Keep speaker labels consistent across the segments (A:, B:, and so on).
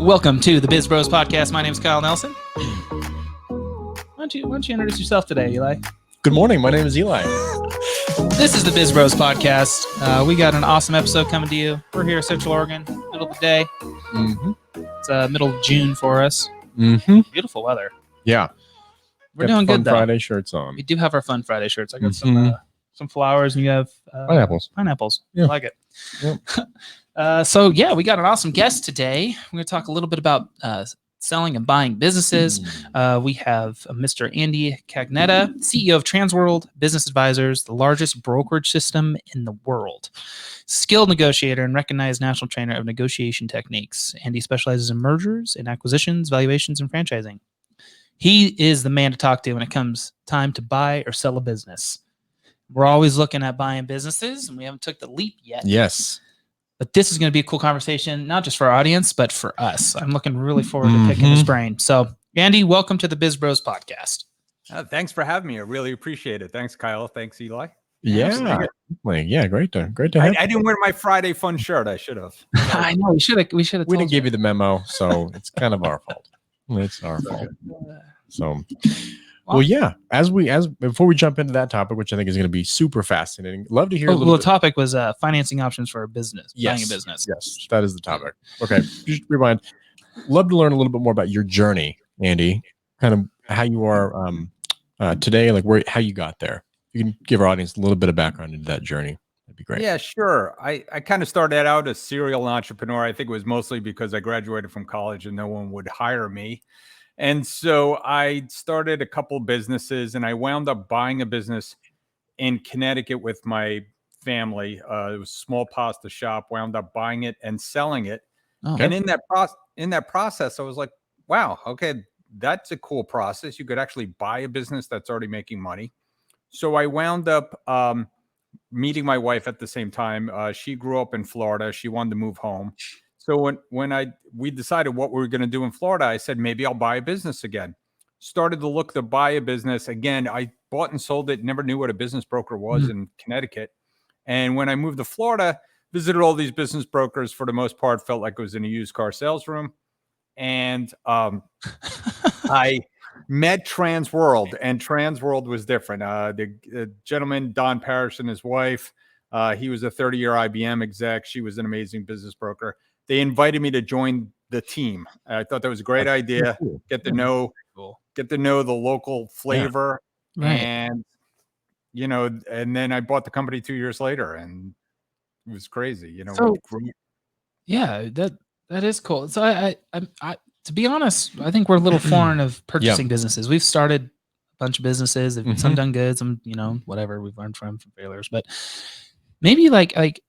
A: Welcome to the BizBros podcast. My name is Kyle Nelson. Why don't you introduce yourself today, Eli?
B: Good morning. My name is Eli.
A: This is the BizBros podcast. We got an awesome episode coming to you. We're here in Central Oregon, middle of the day.
B: Mm-hmm.
A: It's middle of June for us.
B: Mm-hmm.
A: Beautiful weather.
B: Yeah.
A: We're doing good, though.
B: Friday shirts on.
A: We do have our Fun Friday shirts. I got some flowers, and you have
B: Pineapples.
A: Yeah. I like it. Yep. So we got an awesome guest today. We're going to talk a little bit about selling and buying businesses. We have Mr. Andy Cagnetta, CEO of Transworld Business Advisors, the largest brokerage system in the world. Skilled negotiator and recognized national trainer of negotiation techniques. Andy specializes in mergers and acquisitions, valuations, and franchising. He is the man to talk to when it comes time to buy or sell a business. We're always looking at buying businesses, and we haven't took the leap yet.
B: Yes.
A: But this is going to be a cool conversation, not just for our audience, but for us. I'm looking really forward to picking his brain. So, Andy, welcome to the BizBros podcast.
C: Thanks for having me. I really appreciate it. Thanks, Kyle. Thanks, Eli.
B: Yeah. Yeah. Great to have.
C: I didn't wear my Friday fun shirt. I should have.
A: I know. We should have.
B: We didn't give you the memo, so it's kind of our fault. It's our fault. So, before we jump into that topic, which I think is going to be super fascinating, love to hear.
A: The topic was financing options for a business, buying a business.
B: Yes, that is the topic. Okay, just rewind. Love to learn a little bit more about your journey, Andy. Kind of how you are today, like how you got there. You can give our audience a little bit of background into that journey. That'd be great.
C: Yeah, sure. I kind of started out as a serial entrepreneur. I think it was mostly because I graduated from college and no one would hire me. And so I started a couple businesses, and I wound up buying a business in Connecticut with my family. It was a small pasta shop, wound up buying it and selling it.
B: Okay.
C: And in that process, I was like, wow, okay, that's a cool process. You could actually buy a business that's already making money. So I wound up meeting my wife at the same time. She grew up in Florida. She wanted to move home. So when we decided what we were going to do in Florida, I said, maybe I'll buy a business again. Started to look to buy a business. Again, I bought and sold it, never knew what a business broker was in Connecticut. And when I moved to Florida, visited all these business brokers, for the most part, felt like I was in a used car sales room. And I met Transworld, and Transworld was different. The gentleman, Don Parrish, and his wife, he was a 30-year IBM exec. She was an amazing business broker. They invited me to join the team. I thought that was a great idea.
B: Cool.
C: Get to know the local flavor.
A: Yeah. Right.
C: And, and then I bought the company 2 years later, and it was crazy.
A: So, yeah, that is cool. So I to be honest, I think we're a little foreign of purchasing businesses. We've started a bunch of businesses, some done good, some, whatever we've learned from failures, but maybe like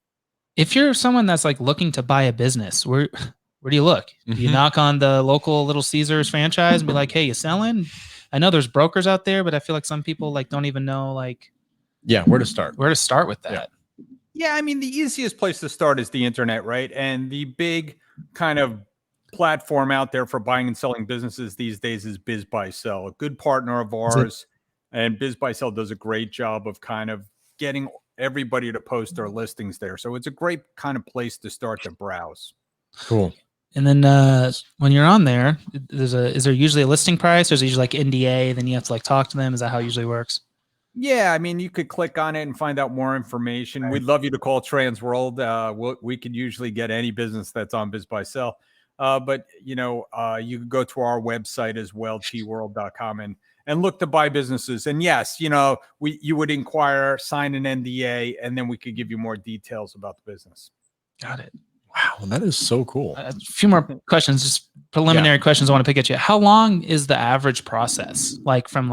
A: if you're someone that's like looking to buy a business, where do you look? Do you knock on the local Little Caesars franchise and be like, hey, you selling? I know there's brokers out there, but I feel like some people don't even know
B: where to start
A: with that.
C: Yeah, I mean, the easiest place to start is the internet, right? And the big kind of platform out there for buying and selling businesses these days is BizBuy-Sell, a good partner of ours. And BizBuy-Sell does a great job of kind of getting everybody to post their listings there. So it's a great kind of place to start to browse.
B: Cool.
A: And then when you're on there, is there usually a listing price, or is it usually like NDA? Then you have to talk to them. Is that how it usually works?
C: Yeah, I mean, you could click on it and find out more information. We'd love you to call Transworld. We could usually get any business that's on BizBuy-Sell. But you could go to our website as well, tworld.com, and look to buy businesses. And yes, you would inquire, sign an NDA, and then we could give you more details about the business.
A: Got it.
B: Wow, that is so cool.
A: A few more questions, just preliminary questions I want to pick at you. How long is the average process? From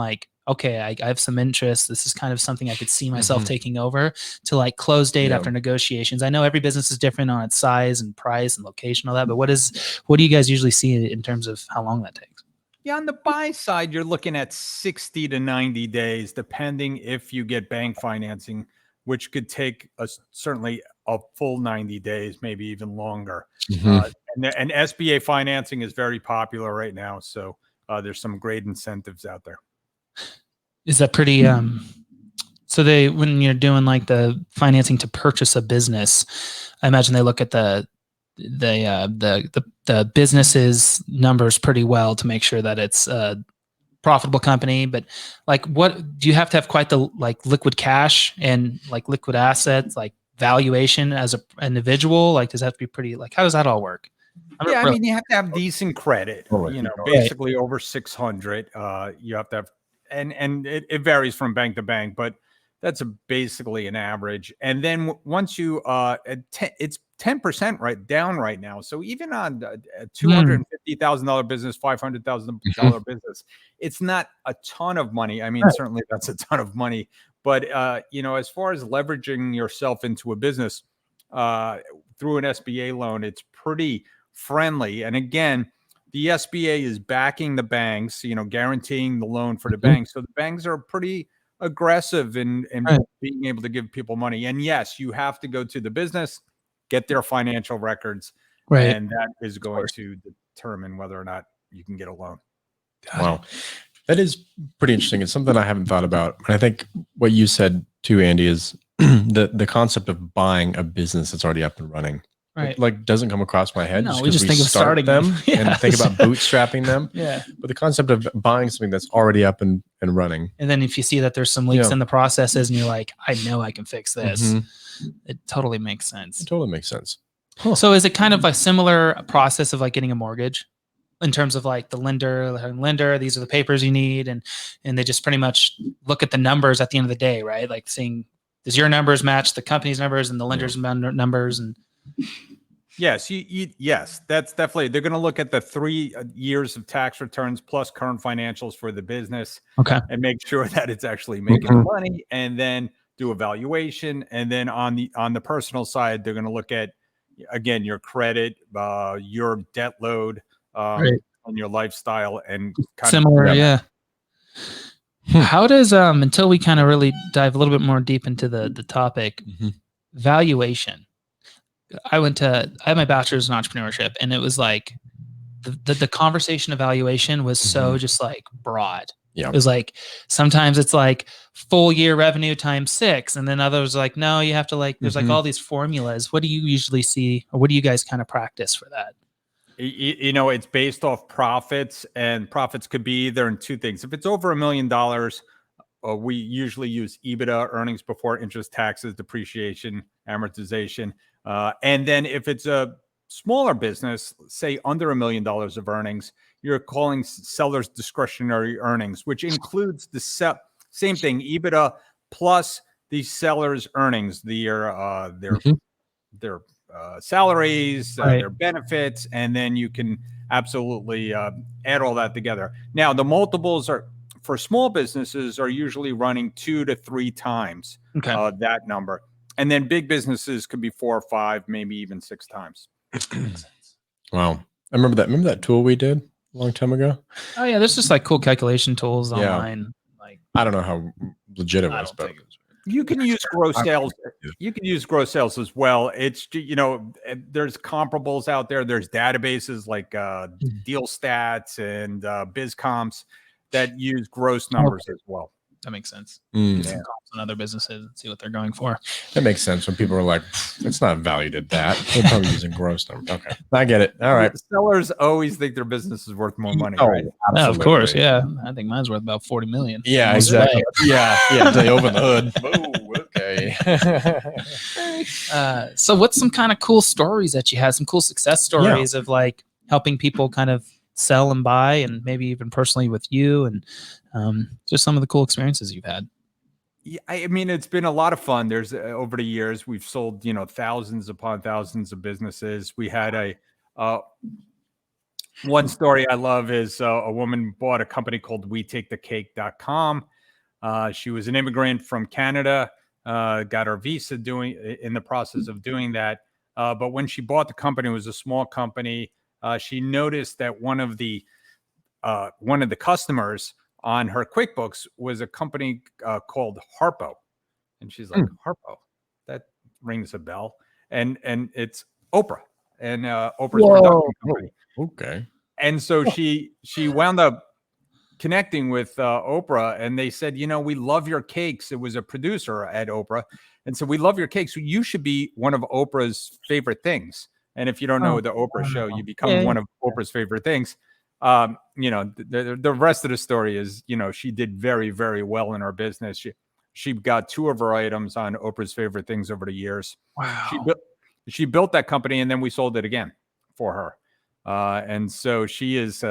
A: okay, I have some interest. This is kind of something I could see myself taking over, to close date after negotiations. I know every business is different on its size and price and location, all that, but what do you guys usually see in terms of how long that takes?
C: Yeah, on the buy side, you're looking at 60 to 90 days, depending if you get bank financing, which could take certainly a full 90 days, maybe even longer. And SBA financing is very popular right now. So there's some great incentives out there.
A: Is that pretty, so when you're doing the financing to purchase a business, I imagine they look at the the business's numbers pretty well to make sure that it's a profitable company. But like, what do you have to have quite the like liquid cash and like liquid assets, like valuation as a individual? Like, does that have to be pretty, like, how does that all work?
C: Yeah, I mean, you have to have decent credit,
B: Totally.
C: basically over 600. You have to have, and it varies from bank to bank, but that's basically an average. And then once you, it's 10% right down right now. So even on a $250,000 business, $500,000 business, it's not a ton of money. I mean,
A: Right.
C: certainly that's a ton of money, but as far as leveraging yourself into a business through an SBA loan, it's pretty friendly. And again, the SBA is backing the banks, guaranteeing the loan for the banks. So the banks are pretty aggressive in
A: Right.
C: being able to give people money. And yes, you have to go to the business, get their financial records,
A: Right.
C: and that is going to determine whether or not you can get a loan.
B: Wow. That is pretty interesting. It's something I haven't thought about. And I think what you said too, Andy, is the concept of buying a business that's already up and running.
A: Right.
B: It, like, doesn't come across my head.
A: No, we just think of
B: start
A: starting
B: them
A: them.
B: and think about bootstrapping them.
A: Yeah.
B: But the concept of buying something that's already up and running.
A: And then if you see that there's some leaks
B: Yeah.
A: in the processes and you're like, I know I can fix this.
B: Mhm.
A: It totally makes sense.
B: It totally makes sense.
A: So is it kind of a similar process of like getting a mortgage in terms of like the lender, these are the papers you need. And they just pretty much look at the numbers at the end of the day, right? Like seeing, does your numbers match the company's numbers and the lender's numbers? And
C: Yes, yes, that's definitely, they're going to look at the 3 years of tax returns plus current financials for the business.
A: Okay.
C: And make sure that it's actually making money, and then do a valuation. And then on the personal side, they're going to look at, again, your credit, your debt load, and your lifestyle, and kind
A: similar.
C: of,
A: Yeah. How does, until we kind of really dive a little bit more deep into the topic, valuation. I had my bachelor's in entrepreneurship, and it was like the conversation of valuation was so just like broad.
B: Yeah.
A: It was like, sometimes it's like full year revenue times 6. And then others like, no, you have to like, there's like all these formulas. What do you usually see, or what do you guys kind of practice for that?
C: It's based off profits, and profits could be either in 2 things. If it's over $1 million, we usually use EBITDA, earnings before interest, taxes, depreciation, amortization. And then if it's a smaller business, say under $1 million of earnings, you're calling seller's discretionary earnings, which includes the same thing, EBITDA plus the seller's earnings, their salaries, their benefits, and then you can absolutely add all that together. Now, the multiples are, for small businesses, are usually running 2 to 3 times that number. And then big businesses could be 4 or 5, maybe even 6 times.
B: Wow. I remember that tool we did a long time ago.
A: Oh yeah. There's just like cool calculation tools online. Like,
B: I don't know how legit it was, but
C: you can use gross sales. You can use gross sales as well. It's, there's comparables out there. There's databases like Deal Stats and BizComps that use gross numbers as well.
A: That makes sense. Some comps on other businesses and see what they're going for.
B: That makes sense when people are like, it's not valued at that. They're probably using gross numbers. Okay. I get it. All right.
C: Sellers always think their business is worth more money, right?
A: Yeah, of course. Yeah. I think mine's worth about 40 million.
B: Yeah, exactly. Yeah. Until you open the hood. Oh, okay.
A: So what's some kind of cool stories that you had? Some cool success stories of like helping people kind of sell and buy, and maybe even personally with you, and just some of the cool experiences you've had.
C: Yeah, I mean, it's been a lot of fun. There's over the years, we've sold, thousands upon thousands of businesses. We had one story I love is a woman bought a company called WeTakeTheCake.com. She was an immigrant from Canada, got her visa in the process of doing that. But when she bought the company, it was a small company. She noticed that one of the customers on her QuickBooks was a company called Harpo, and she's like, Harpo, that rings a bell, and it's Oprah, and Oprah's production company.
B: Okay.
C: And so she wound up connecting with Oprah, and they said, we love your cakes. It was a producer at Oprah, and so we love your cakes. So you should be one of Oprah's favorite things. And if you don't know the Oprah show, you become
A: Yeah,
C: one of Oprah's favorite things. You know, the rest of the story is, you know, she did very, very well in her business. She got 2 of her items on Oprah's favorite things over the years.
A: Wow.
C: She built that company, and then we sold it again for her. And so she is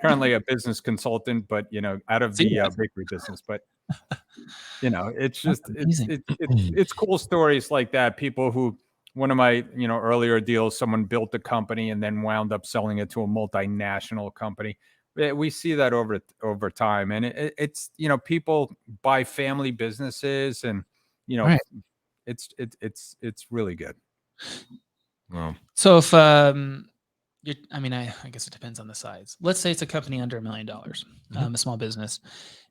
C: currently a business consultant, but, you know, out of the bakery business. But, you know, it's just it's cool stories like that. People who, one of my, you know, earlier deals, someone built a company and then wound up selling it to a multinational company. We see that over time, and it's, you know, people buy family businesses, and, you know, it's really good.
B: Wow.
A: So if I mean, I guess it depends on the size. Let's say it's a company under $1 million, a small business,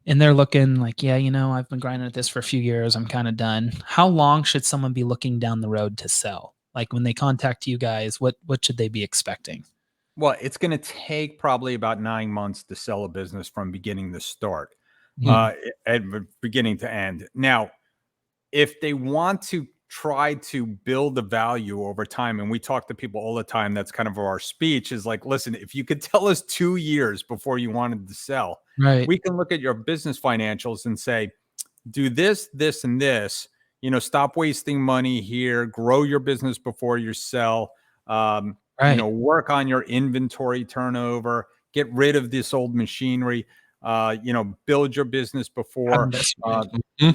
A: and they're looking like, yeah, you know, I've been grinding at this for a few years. I'm kind of done. How long should someone be looking down the road to sell? Like when they contact you guys, what should they be expecting?
C: Well, it's going to take probably about 9 months to sell a business from beginning to start, and beginning to end. Now, if they want to try to build the value over time, and we talk to people all the time, that's kind of our speech, is like, listen, if you could tell us 2 years before you wanted to sell,
A: Right.
C: we can look at your business financials and say, do this, this, and this, you know, stop wasting money here, grow your business before you sell, you know, work on your inventory turnover, get rid of this old machinery, you know, build your business before,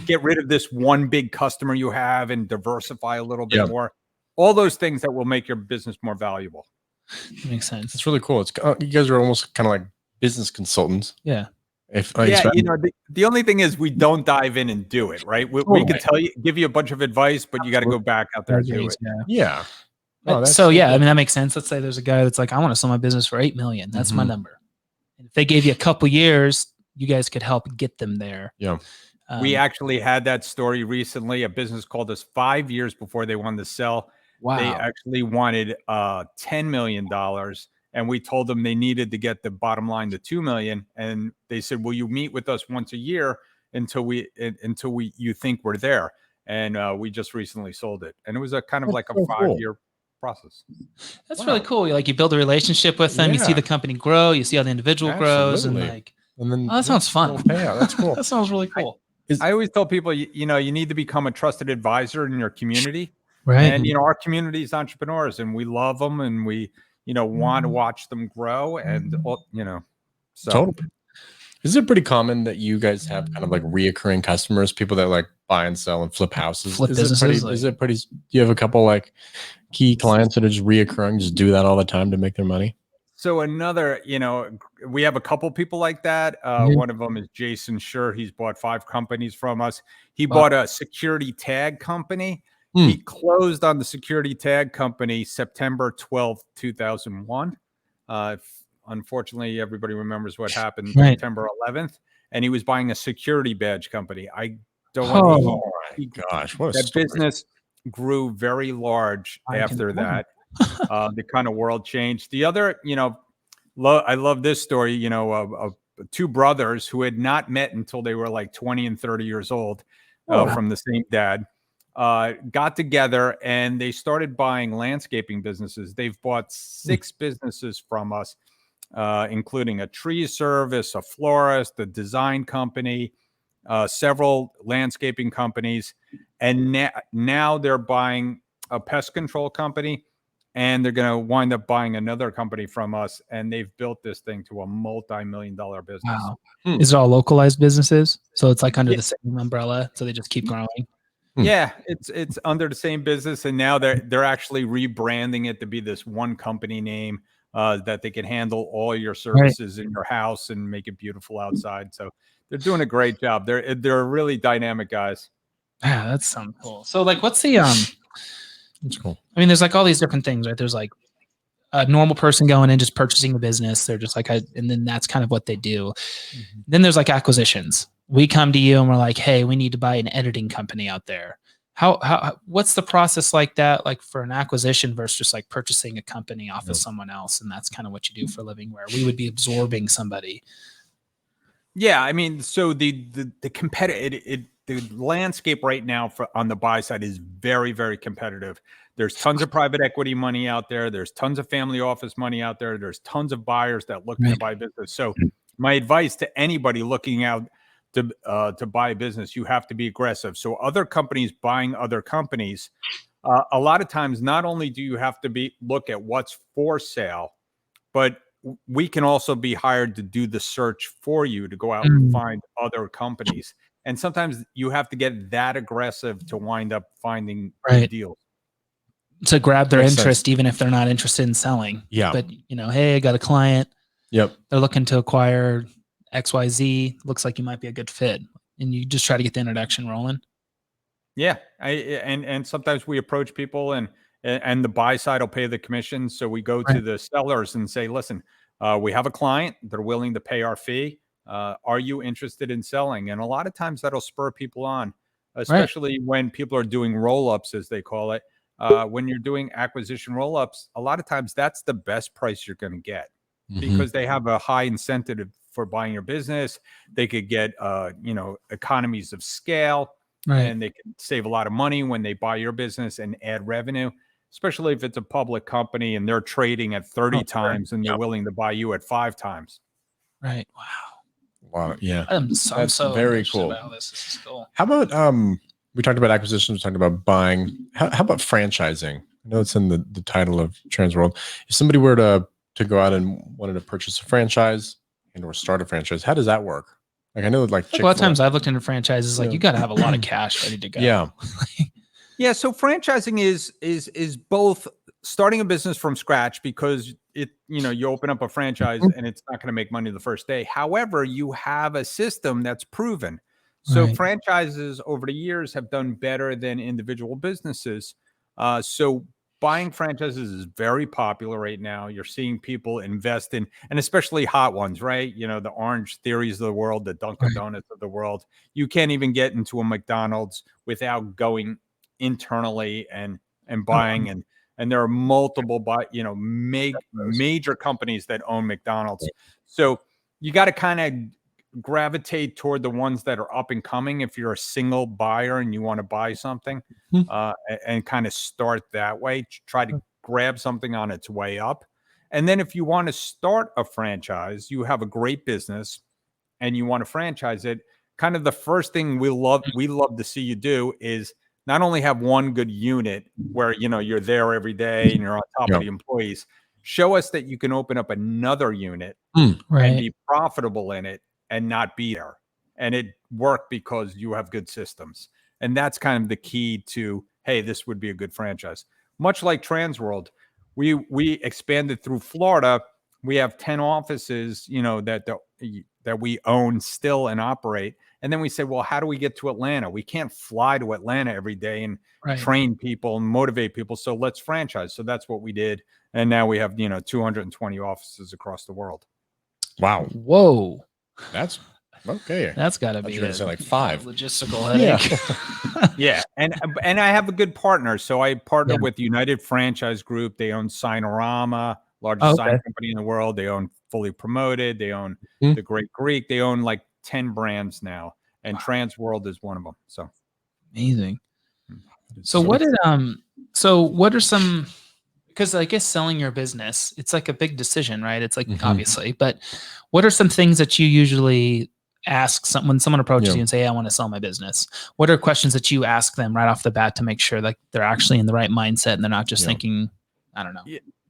C: get rid of this one big customer you have and diversify a little bit more. All those things that will make your business more valuable.
A: That makes sense.
B: It's really cool. It's you guys are almost kind of like business consultants.
A: Yeah.
C: You know, the only thing is we don't dive in and do it, right? We can tell you, give you a bunch of advice, but you got to go back out there and do it.
B: Yeah.
A: Oh, so yeah, I mean, that makes sense. Let's say there's a guy that's like, I want to sell my business for $8 million. That's my number. And if they gave you a couple years, you guys could help get them there.
B: Yeah.
C: We actually had that story recently. A business called us 5 years before they wanted to sell.
A: Wow.
C: They actually wanted $10 million. And we told them they needed to get the bottom line to 2 million. And they said, will you meet with us once a year until you think we're there? And we just recently sold it. And it was a kind of like a 5-year process.
A: That's really cool. Like you build a relationship with them, you see the company grow, you see how the individual grows, and then that sounds fun.
B: That's cool.
A: That sounds really cool.
C: I always tell people, you know, you need to become a trusted advisor in your community.
A: Right.
C: And, you know, our community is entrepreneurs, and we love them, and we, you know, want to watch them grow, and, you know, so.
B: Totally. Is it pretty common that you guys have kind of like reoccurring customers, people that like buy and sell and flip houses? Is it pretty, do you have a couple like key clients that are just reoccurring, just do that all the time to make their money?
C: So another, you know, we have a couple people like that. One of them is Jason Schur. He's bought 5 companies from us. He bought a security tag company. He closed on the security tag company September 12th, 2001. Unfortunately, everybody remembers what happened September 11th. And he was buying a security badge company. I don't want to.
B: Oh my gosh. What a
C: that business grew very large after that. The kind of world changed. The other, you know, I love this story, you know, of 2 brothers who had not met until they were like 20 and 30 years old, from the same dad, got together and they started buying landscaping businesses. They've bought 6 businesses from us, including a tree service, a florist, a design company, several landscaping companies. And now they're buying a pest control company, and they're going to wind up buying another company from us. And they've built this thing to a multi-million-dollar business.
A: Wow. Is it all localized businesses? So it's like under the same umbrella. So they just keep growing.
C: Yeah, it's under the same business. And now they're actually rebranding it to be this one company name, that they can handle all your services in your house and make it beautiful outside. So they're doing a great job. They're really dynamic guys.
A: Yeah, that sounds cool. So like, what's the That's cool. I mean, there's like all these different things, right? There's like a normal person going in, just purchasing a business. They're just like, and then that's kind of what they do. Then there's like acquisitions. We come to you and we're like, hey, we need to buy an editing company out there. What's the process like that? Like for an acquisition versus just like purchasing a company off of someone else. And that's kind of what you do for a living, where we would be absorbing somebody.
C: Yeah. I mean, so the competitive, the landscape right now on the buy side is very, very competitive. There's tons of private equity money out there. There's tons of family office money out there. There's tons of buyers that looking to buy business. So my advice to anybody looking out to buy a business, you have to be aggressive. So other companies buying other companies, a lot of times, not only do you have to look at what's for sale, but we can also be hired to do the search for you to go out and find other companies. And sometimes you have to get that aggressive to wind up finding good deals.
A: To grab their
B: Makes
A: interest,
B: sense.
A: even if they're not interested in selling.
B: Yeah.
A: But, hey, I got a client.
B: Yep.
A: They're looking to acquire XYZ. Looks like you might be a good fit. And you just try to get the introduction rolling.
C: Yeah. And sometimes we approach people and the buy side will pay the commission. So we go to the sellers and say, listen, we have a client. They're willing to pay our fee. Are you interested in selling? And a lot of times that'll spur people on, especially when people are doing roll-ups, as they call it. When you're doing acquisition roll-ups, a lot of times that's the best price you're going to get because they have a high incentive for buying your business. They could get, economies of scale. And they can save a lot of money when they buy your business and add revenue, especially if it's a public company and they're trading at 30 times and they're willing to buy you at 5 times.
A: Right.
B: Wow. Yeah.
A: I'm so
B: very cool.
A: About this. This is cool.
B: How about we talked about acquisitions, we talked about buying. How about franchising? I know it's in the title of Transworld. If somebody were to go out and wanted to purchase a franchise and or start a franchise, how does that work? Like I know, like
A: a lot of times I've looked into franchises. Like you got to have a lot of cash ready to go.
B: Yeah,
C: yeah. So franchising is both starting a business from scratch because you open up a franchise and it's not going to make money the first day. However, you have a system that's proven. So franchises over the years have done better than individual businesses. So buying franchises is very popular right now. You're seeing people invest in, and especially hot ones, right? The Orange Theories of the world, the Dunkin' Donuts of the world. You can't even get into a McDonald's without going internally and buying. And there are multiple, major companies that own McDonald's. So you got to kind of gravitate toward the ones that are up and coming if you're a single buyer and you want to buy something and kind of start that way. Try to grab something on its way up. And then if you want to start a franchise, you have a great business and you want to franchise it, kind of the first thing we love to see you do is not only have one good unit where you're there every day and you're on top of the employees. Show us that you can open up another unit and be profitable in it and not be there. And it worked because you have good systems. And that's kind of the key to, hey, this would be a good franchise. Much like Transworld, we expanded through Florida. We have 10 offices, that we own still and operate. And then we say, well, how do we get to Atlanta? We can't fly to Atlanta every day and train people and motivate people. So let's franchise. So that's what we did. And now we have, 220 offices across the world.
B: Wow.
A: Whoa.
B: That's okay.
A: That's got to be
B: say like 5
A: logistical headache.
C: Yeah. And I have a good partner. So I partner with United Franchise Group. They own Signorama, largest sign company in the world. They own Fully Promoted. They own The Great Greek. They own like 10 brands now. And Transworld is one of them. So
A: amazing. So what are some, because I guess selling your business, it's like a big decision, right? It's like obviously, but what are some things that you usually ask when someone approaches you and say, hey, I want to sell my business? What are questions that you ask them right off the bat to make sure like they're actually in the right mindset and they're not just thinking, I don't know.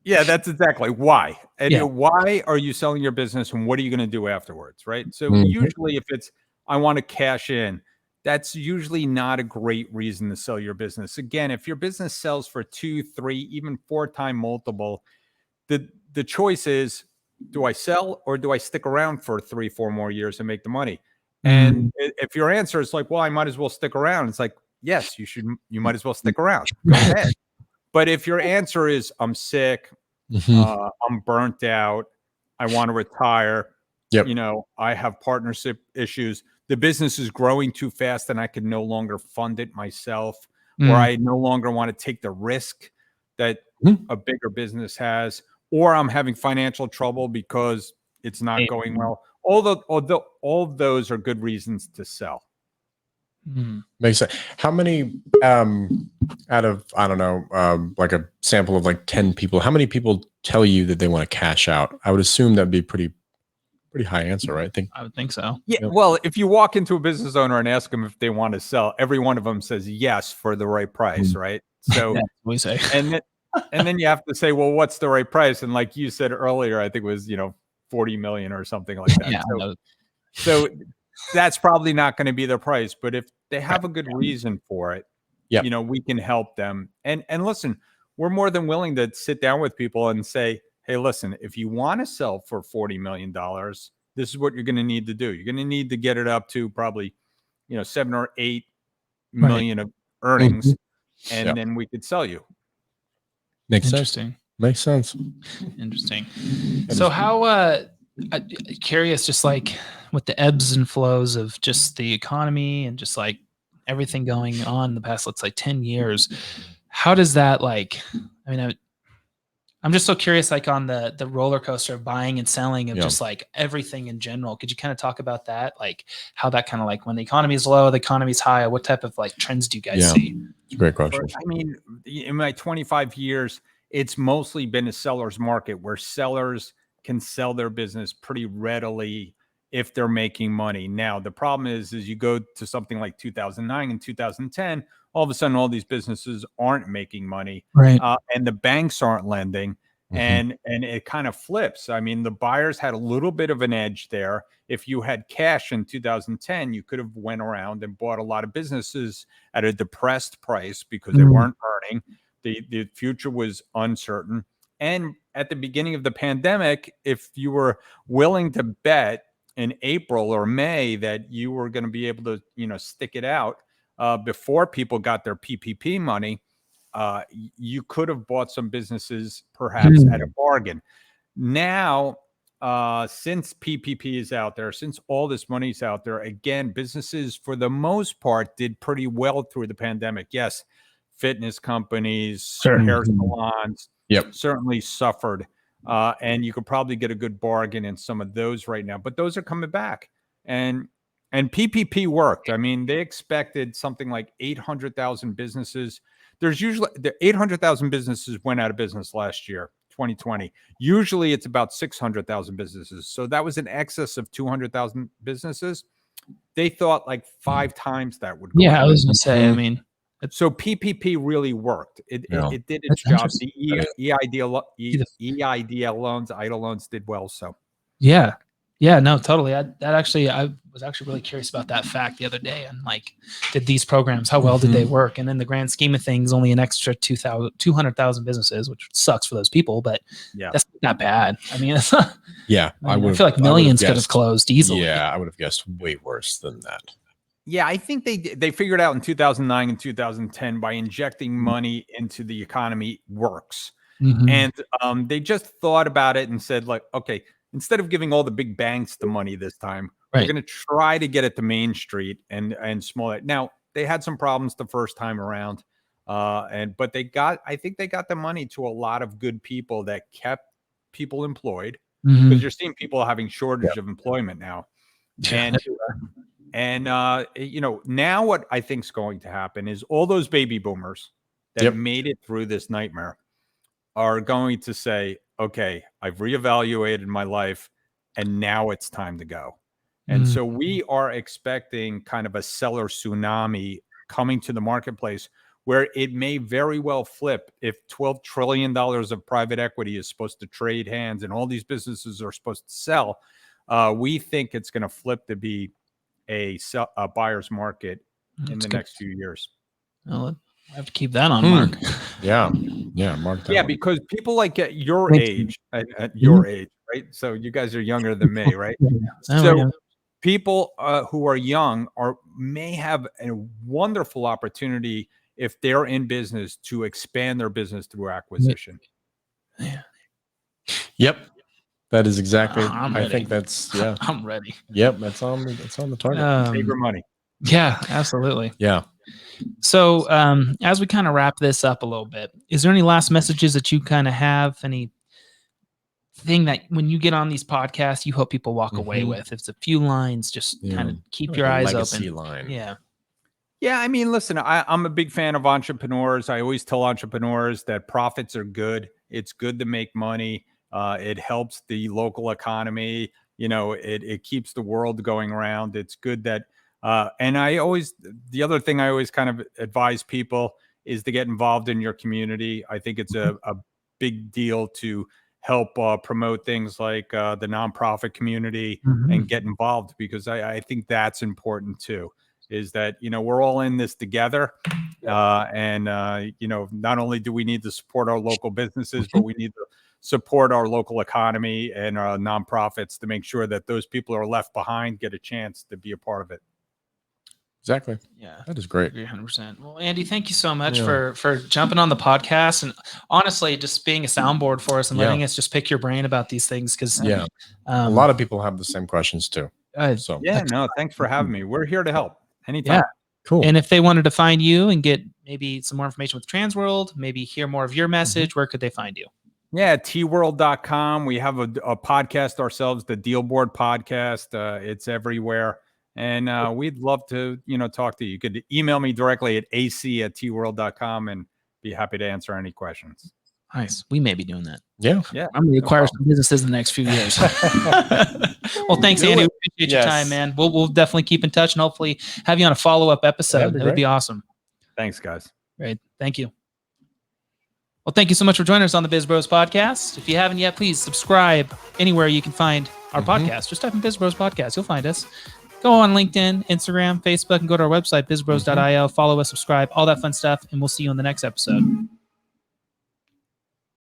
C: Yeah, that's exactly why. And why are you selling your business and what are you going to do afterwards, right? So usually if it's, I want to cash in, that's usually not a great reason to sell your business. Again, if your business sells for 2, 3, even 4 time multiple, the choice is, do I sell or do I stick around for 3, 4 more years and make the money? And if your answer is like, well, I might as well stick around. It's like, yes, you might as well stick around. Go ahead. But if your answer is, I'm sick, I'm burnt out, I want to retire, I have partnership issues, the business is growing too fast and I can no longer fund it myself, or I no longer want to take the risk that a bigger business has, or I'm having financial trouble because it's not going well. All of those are good reasons to sell.
B: Makes sense. How many out of, I don't know, like a sample of like 10 people, how many people tell you that they want to cash out? I would assume that'd be pretty high answer, right?
A: I would think so.
C: Yeah.
B: Yep.
C: Well, if you walk into a business owner and ask them if they want to sell, every one of them says yes for the right price, right? So,
A: Yeah, we say.
C: and then you have to say, well, what's the right price? And like you said earlier, I think it was 40 million or something like that.
A: Yeah.
C: So that's probably not going to be the price. But if they have a good reason for it,
B: Yep.
C: we can help them. And listen, we're more than willing to sit down with people and say, hey, listen, if you want to sell for $40 million, this is what you're going to need to do. You're going to need to get it up to probably, 7 or 8 million of earnings, and then we could sell you.
B: Makes
A: Interesting.
B: sense. Makes sense.
A: Interesting. So how curious, just like with the ebbs and flows of just the economy and just like everything going on the past, let's say 10 years, how does that I'm just so curious, like on the roller coaster of buying and selling of just like everything in general. Could you kind of talk about that? Like how that kind of like when the economy is low, the economy is high, what type of like trends do you guys see?
B: It's a great question.
C: I mean, in my 25 years, it's mostly been a seller's market where sellers can sell their business pretty readily if they're making money. Now, the problem is you go to something like 2009 and 2010, all of a sudden, all these businesses aren't making money,
A: Right.
C: and the banks aren't lending, and it kind of flips. I mean, the buyers had a little bit of an edge there. If you had cash in 2010, you could have went around and bought a lot of businesses at a depressed price because they weren't earning. The future was uncertain. And at the beginning of the pandemic, if you were willing to bet in April or May that you were going to be able to, stick it out before people got their PPP money, you could have bought some businesses perhaps at a bargain. Now, since PPP is out there, since all this money's out there, again, businesses for the most part did pretty well through the pandemic. Yes, fitness companies, hair salons, certainly suffered. And you could probably get a good bargain in some of those right now, but those are coming back. And PPP worked. I mean, they expected something like 800,000 businesses. There's usually the 800,000 businesses went out of business last year, 2020. Usually it's about 600,000 businesses. So that was in excess of 200,000 businesses. They thought like 5 times that would go.
A: Yeah, I was going to say, I mean,
C: so PPP really worked. It did its job. The EIDL loans, EIDL loans did well. So
A: yeah, no, totally. I was actually really curious about that fact the other day. And like, did these programs, how well did they work? And in the grand scheme of things, only an extra 200,000 businesses, which sucks for those people, but that's not bad. I mean, it's not, I feel like millions could have closed easily.
B: Yeah, I would have guessed way worse than that.
C: Yeah, I think they figured out in 2009 and 2010 by injecting money into the economy works. And they just thought about it and said, like, okay, instead of giving all the big banks the money this time, we're going to try to get it to Main Street and smaller. Now, they had some problems the first time around, but I think they got the money to a lot of good people that kept people employed, because you're seeing people having shortage of employment now. And now what I think is going to happen is all those baby boomers that made it through this nightmare are going to say, okay, I've reevaluated my life and now it's time to go. And so we are expecting kind of a seller tsunami coming to the marketplace where it may very well flip. If $12 trillion of private equity is supposed to trade hands and all these businesses are supposed to sell, we think it's going to flip to be a buyer's market in the next few years.
A: Well, I have to keep that on, Mark.
B: Mark.
C: Yeah, because people like at your age, right? So you guys are younger than me, right? So people who are young may have a wonderful opportunity if they're in business to expand their business through acquisition.
B: Yep. That is exactly. I think that's
A: I'm ready.
B: Yep, that's on the target.
C: Save your money.
A: Yeah, absolutely.
B: Yeah.
A: So as we kind of wrap this up a little bit, is there any last messages that you kind of have? Anything that when you get on these podcasts, you hope people walk away with? If it's a few lines, just kind of keep your eyes open.
B: Line.
A: Yeah.
C: Yeah, I mean, listen, I'm a big fan of entrepreneurs. I always tell entrepreneurs that profits are good. It's good to make money. It helps the local economy. It keeps the world going around. It's good that, and the other thing I always kind of advise people is to get involved in your community. I think it's a big deal to help promote things like the nonprofit community and get involved, because I think that's important too. Is that we're all in this together, and not only do we need to support our local businesses, but we need to support our local economy and our nonprofits to make sure that those people who are left behind get a chance to be a part of it.
B: Exactly.
A: Yeah,
B: That is great.
A: 100%. Well, Andy, thank you so much
B: Yeah.
A: for jumping on the podcast and honestly just being a soundboard for us and letting us just pick your brain about these things, because
B: Yeah, a lot of people have the same questions too. So
C: Yeah, no, thanks for having me. We're here to help anytime.
A: Yeah.
B: cool.
A: And if they wanted to find you and get maybe some more information with Transworld, maybe hear more of your message, where could they find you?
C: Yeah, tworld.com. We have a podcast ourselves, the Deal Board podcast. It's everywhere. And we'd love to, talk to you. You could email me directly at ac@tworld.com and be happy to answer any questions.
A: Nice. We may be doing that.
B: Yeah.
C: Yeah.
A: I'm going to acquire some businesses in the next few years. Well, thanks,
B: Do
A: Andy.
B: it.
A: We appreciate your time, man. We'll definitely keep in touch and hopefully have you on a follow-up episode. That would be awesome.
C: Thanks, guys.
A: Great. Thank you. Well, thank you so much for joining us on the BizBros podcast. If you haven't yet, please subscribe anywhere you can find our podcast. Just type in BizBros podcast. You'll find us. Go on LinkedIn, Instagram, Facebook, and go to our website, bizbros.io. Follow us, subscribe, all that fun stuff, and we'll see you in the next episode.